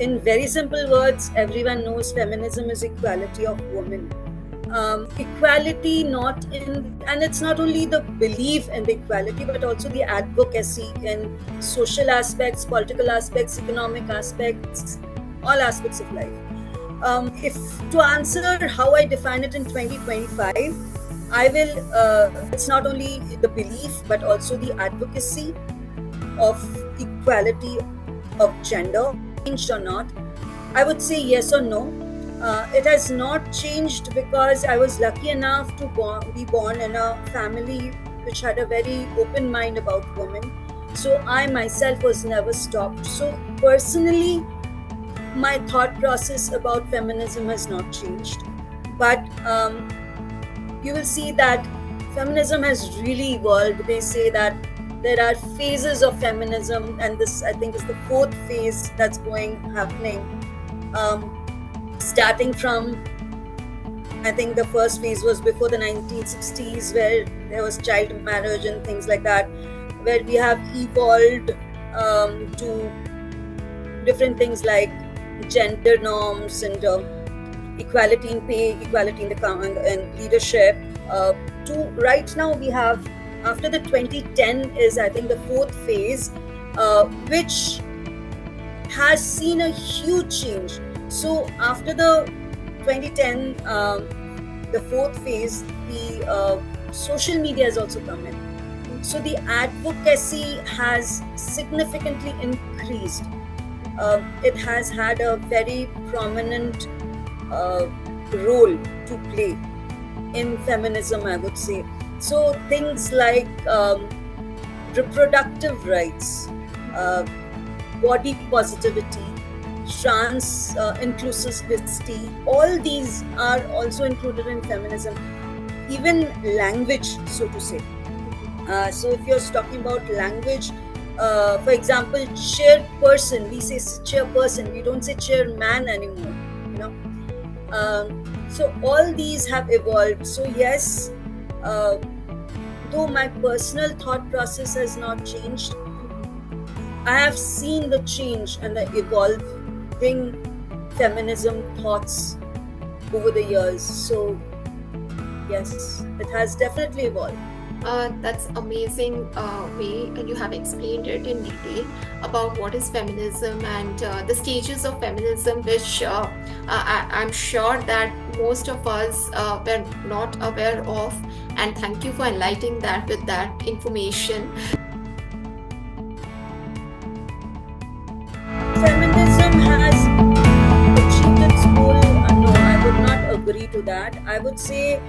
in very simple words, everyone knows feminism is equality of women. Equality not in, and it's not only the belief in the equality, but also the advocacy in social aspects, political aspects, economic aspects, all aspects of life. If to answer how I define it in 2025, I will. It's not only the belief, but also the advocacy of equality of gender. Changed or not? I would say yes or no. It has not changed because I was lucky enough to be born in a family which had a very open mind about women. So I myself was never stopped. So personally, my thought process about feminism has not changed. But you will see that feminism has really evolved. They say that there are phases of feminism, and this I think is the fourth phase that's happening. Starting from, I think the first phase was before the 1960s, where there was child marriage and things like that, where we have evolved to different things like gender norms and equality in pay, equality in the leadership. To right now, we have, after the 2010 is I think the fourth phase, which has seen a huge change. So after the 2010, the fourth phase, the social media has also come in. So the advocacy has significantly increased. It has had a very prominent role to play in feminism, I would say. So things like reproductive rights, body positivity, trans inclusivity, all these are also included in feminism. Even language, so to say. So if you're talking about language, for example, chairperson, we say chairperson, we don't say chairman anymore, you know. So all these have evolved. So yes, though my personal thought process has not changed, I have seen the change and the evolving feminism thoughts over the years. So yes, it has definitely evolved. That's amazing way you have explained it in detail about what is feminism and the stages of feminism, which I'm sure that most of us were not aware of. And thank you for enlightening that with that information. Feminism has achieved its goal. No, I would not agree to that. I would say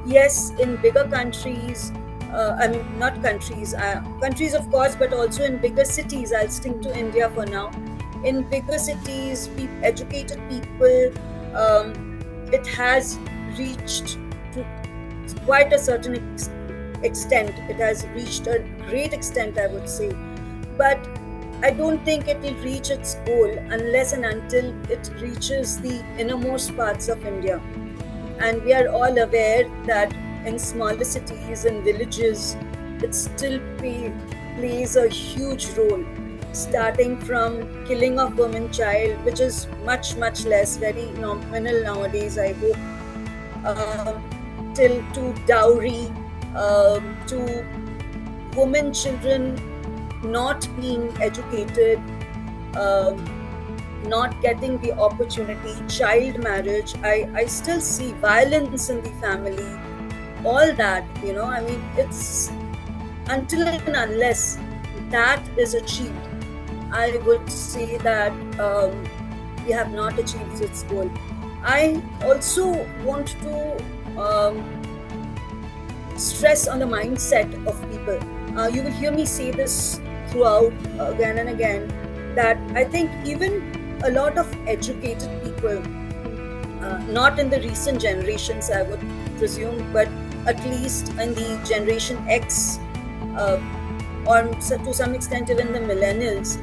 yes, in bigger countries, I mean, not countries, countries of course, but also in bigger cities. I'll stick to India for now. In bigger cities, educated people, it has reached to quite a certain extent. It has reached a great extent, I would say. But I don't think it will reach its goal unless and until it reaches the innermost parts of India. And we are all aware that in smaller cities and villages, it still plays a huge role, starting from killing of woman child, which is much, much less, very nominal nowadays, I hope, till to dowry, to women children not being educated, not getting the opportunity, child marriage. I still see violence in the family, all that, you know. I mean, it's until and unless that is achieved, I would say that we have not achieved its goal. I also want to stress on the mindset of people. You will hear me say this throughout again and again, that I think even a lot of educated people, not in the recent generations, I would presume, but at least in the Generation X, or to some extent even the millennials,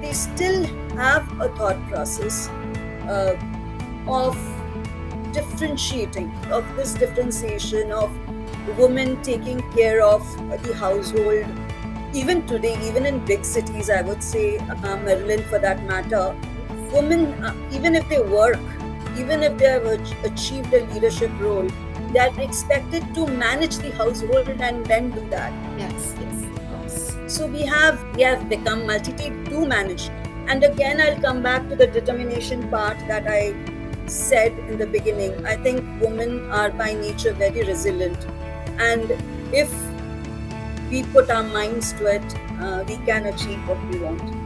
they still have a thought process of differentiating, of this differentiation of women taking care of the household, even today, even in big cities, I would say, Maryland for that matter, women, even if they work, even if they have achieved a leadership role, they are expected to manage the household and then do that. Yes, yes, of course. So we have become multi-tape to manage. And again, I'll come back to the determination part that I said in the beginning. I think women are by nature very resilient, and if we put our minds to it, we can achieve what we want.